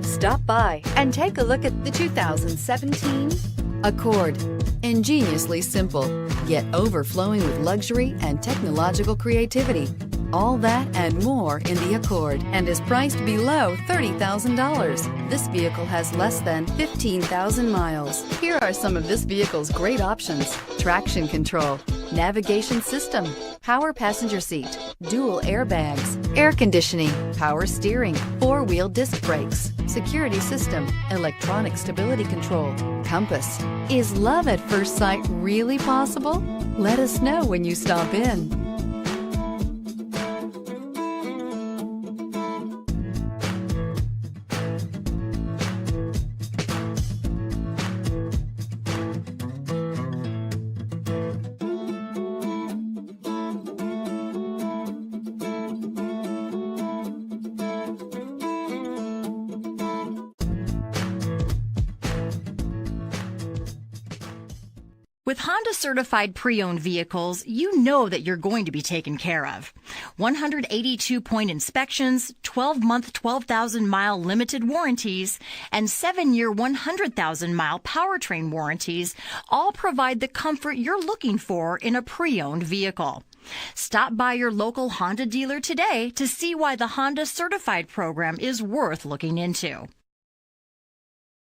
Stop by and take a look at the 2017 Accord. Ingeniously simple, yet overflowing with luxury and technological creativity. All that and more in the Accord, and is priced below $30,000. This vehicle has less than 15,000 miles. Here are some of this vehicle's great options: traction control, navigation system, power passenger seat, dual airbags, air conditioning, power steering, four-wheel disc brakes, security system, electronic stability control, compass. Is love at first sight really possible? Let us know when you stop in. With Honda certified pre-owned vehicles, you know that you're going to be taken care of. 182-point inspections, 12-month 12,000-mile limited warranties, and 7-year 100,000-mile powertrain warranties all provide the comfort you're looking for in a pre-owned vehicle. Stop by your local Honda dealer today to see why the Honda certified program is worth looking into.